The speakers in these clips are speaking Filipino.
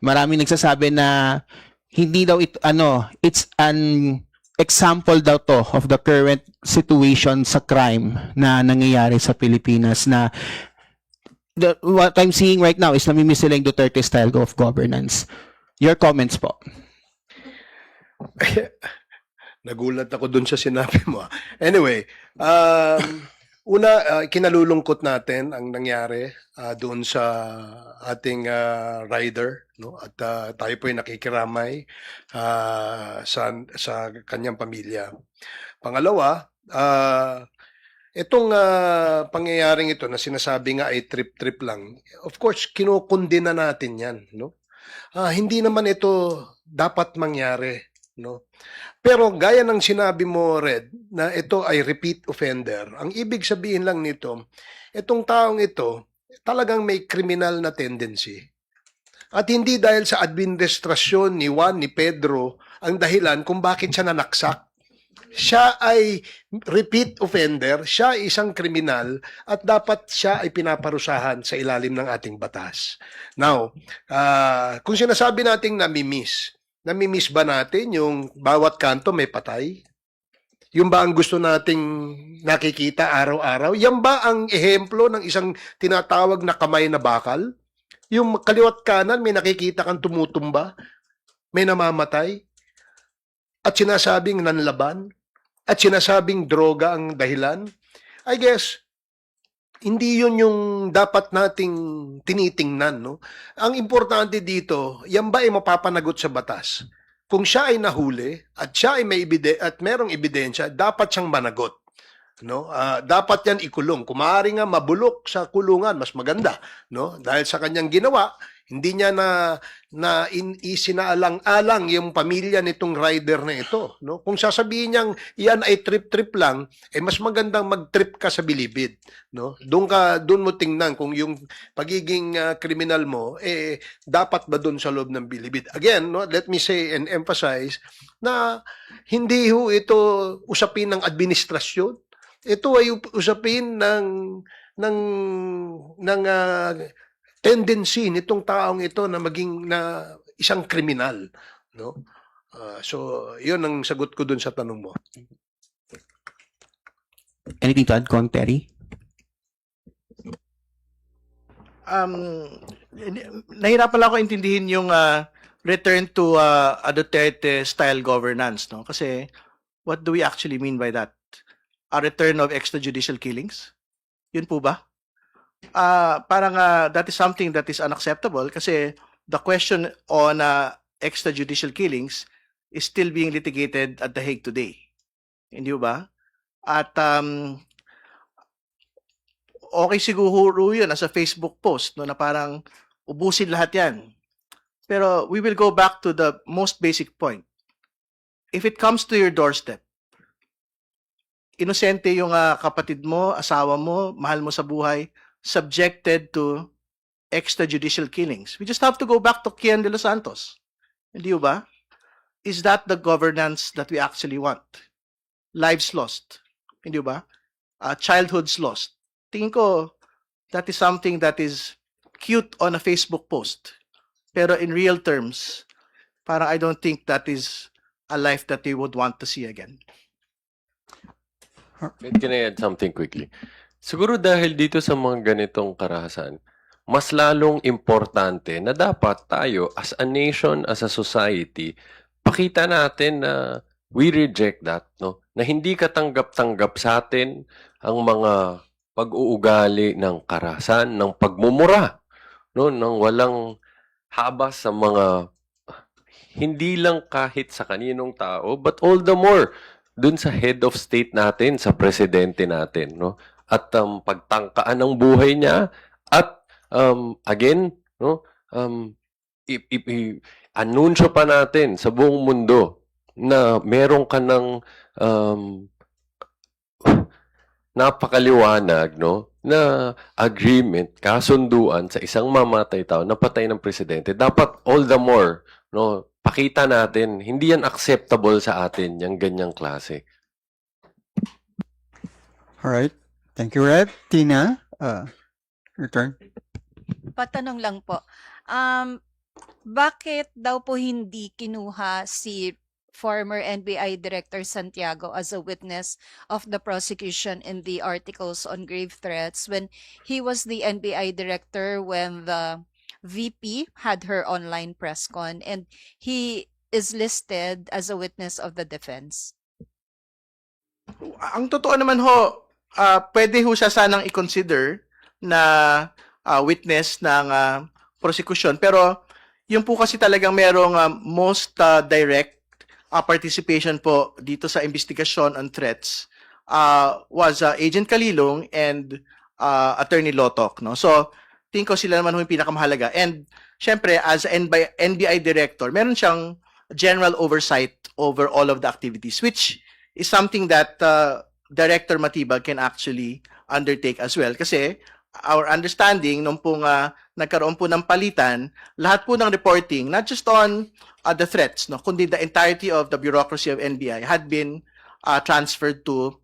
Maraming nagsasabi na hindi daw ito, it's an example daw to of the current situation sa crime na nangyayari sa Pilipinas, na what I'm seeing right now is namimiss nila yung Duterte style of governance. Your comments po. Nagulat ako dun sa sinabi mo. Anyway, una, kinalulungkot natin ang nangyari doon sa ating rider, no? At tayo po ay nakikiramay sa kanyang pamilya. Pangalawa, itong pangyayaring ito na sinasabi nga ay trip-trip lang, of course, kinukundina natin yan, no? Hindi naman ito dapat mangyari, no? Pero gaya ng sinabi mo, Red, na ito ay repeat offender, ang ibig sabihin lang nito, itong taong ito talagang may criminal na tendency. At hindi dahil sa administrasyon ni Juan, ni Pedro, ang dahilan kung bakit siya nanaksak. Siya ay repeat offender, siya ay isang kriminal, at dapat siya ay pinaparusahan sa ilalim ng ating batas. Now, kung sinasabi nating namimiss ba natin yung bawat kanto may patay? Yung ba ang gusto nating nakikita araw-araw? Yan ba ang ehemplo ng isang tinatawag na kamay na bakal? Yung kaliwat kanan may nakikita kang tumutumba, may namamatay, at sinasabing nanlaban, at sinasabing droga ang dahilan? I guess, hindi yun yung dapat nating tinitingnan, no? Ang importante dito, yan ba ay mapapanagot sa batas? Kung siya ay nahuli at siya ay at merong ebidensya, dapat siyang managot, no? Dapat yan ikulong. Kung maaari nga mabulok sa kulungan, mas maganda, no? Dahil sa kanyang ginawa, hindi niya isinaalang-alang yung pamilya nitong rider na ito, no? Kung sasabihin niyang iyan ay trip-trip lang, mas magandang mag-trip ka sa bilibid, no? Doon mo tingnan kung yung pagiging kriminal mo dapat ba doon sa loob ng bilibid. Again, no, let me say and emphasize na hindi ho ito usapin ng administrasyon. Ito ay usapin ng tendency nitong taong ito na maging na isang kriminal, no? So, 'yun ang sagot ko dun sa tanong mo. Anything to add, Con Terry? Nahirapan lang ako intindihin yung return to a Duterte-style governance, no? Kasi what do we actually mean by that? A return of extrajudicial killings? Yun po ba? Parang that is something that is unacceptable kasi the question on extrajudicial killings is still being litigated at The Hague today. Hindi ba? At okay siguro yun as a Facebook post, no, na parang ubusin lahat yan. Pero we will go back to the most basic point. If it comes to your doorstep, inosente yung kapatid mo, asawa mo, mahal mo sa buhay, subjected to extrajudicial killings. We just have to go back to Kian de los Santos. Hindi ba? Is that the governance that we actually want? Lives lost. Hindi ba? Childhoods lost. Tingin ko, that is something that is cute on a Facebook post. Pero in real terms, parang I don't think that is a life that we would want to see again. Can I add something quickly? Siguro dahil dito sa mga ganitong karahasan, mas lalong importante na dapat tayo as a nation, as a society, pakita natin na we reject that, no? Na hindi katanggap-tanggap sa atin ang mga pag-uugali ng karahasan, ng pagmumura, no? Ng walang habas sa mga hindi lang kahit sa kaninong tao, but all the more dun sa head of state natin, sa presidente natin, no? At pagtangkaan ng buhay niya at again, no, anunsyo pa natin sa buong mundo na meron ka ng napakaliwanag, no, na agreement, kasunduan sa isang mamatay tao na patay ng presidente. Dapat all the more, no, pakita natin, hindi yan acceptable sa atin, yung ganyang klase. All right. Thank you, Red. Tina, your turn. Patanong lang po. bakit daw po hindi kinuha si former NBI Director Santiago as a witness of the prosecution in the articles on grave threats when he was the NBI Director when the VP had her online press con, and he is listed as a witness of the defense? Ang totoo naman ho, pwede ho siya sanang i-consider na witness ng prosecution. Pero yung po kasi talagang merong most direct participation po dito sa investigasyon on threats was Agent Kalilong and Attorney Lotok. No? So, tingin ko sila naman ho yung pinakamahalaga. And syempre, as NBI Director, meron siyang general oversight over all of the activities, which is something that Director Matibag can actually undertake as well. Kasi our understanding, nung pong nagkaroon po ng palitan, lahat po ng reporting, not just on the threats, no, kundi the entirety of the bureaucracy of NBI had been transferred to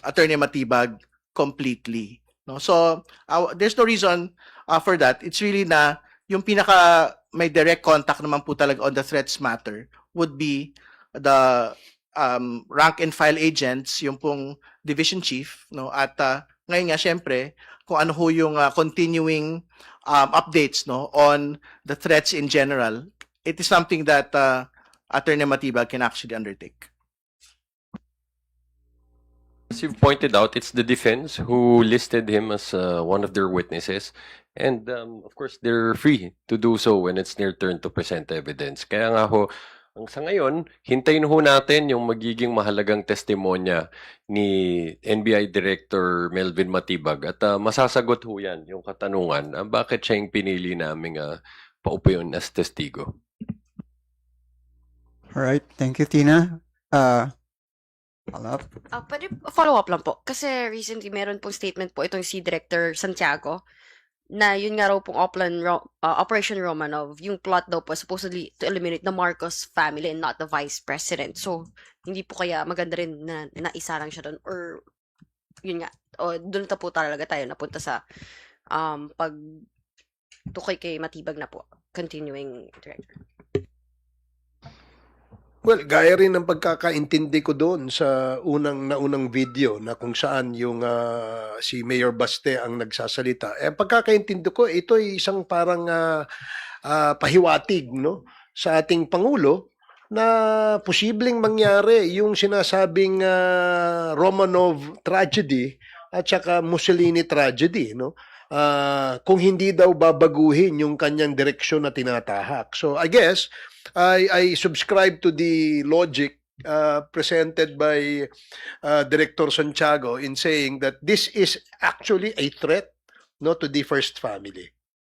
Attorney Matibag completely. No? So, there's no reason for that. It's really na yung pinaka may direct contact naman po talaga on the threats matter would be the rank and file agents, yung pong division chief, no? At ngayon nga syempre, kung ano ho yung continuing updates, no, on the threats in general, it is something that Attorney Matibag can actually undertake. As you've pointed out, it's the defense who listed him as one of their witnesses. And of course, they're free to do so when it's their turn to present evidence. Kaya nga ho, ang sa ngayon, hintayin ho natin yung magiging mahalagang testimonya ni NBI Director Melvin Matibag at masasagot ho yan yung katanungan bakit siya yung pinili naming paupuin as testigo. All right. Thank you, Tina. Follow up. Pwede follow up lang po. Kasi recently meron pong statement po itong si Director Santiago na yun nga raw pong Operation Romanov, yung plot daw po supposedly to eliminate the Marcos family and not the vice president. So, hindi po kaya maganda rin na naisa lang siya doon or yun nga, o doon na po talaga tayo napunta sa pag tukay kay Matibag na po, continuing director. Well, gaya rin ng pagkakaintindi ko doon sa naunang video na kung saan yung si Mayor Baste ang nagsasalita. Pagkakaintindi ko, ito ay isang parang pahiwatig, no, sa ating Pangulo na posibleng mangyari yung sinasabing Romanov tragedy at saka Mussolini tragedy, no? Kung hindi daw babaguhin yung kanyang direksyon na tinatahak. So I guess I subscribe to the logic presented by Director Santiago in saying that this is actually a threat, no, to the first family.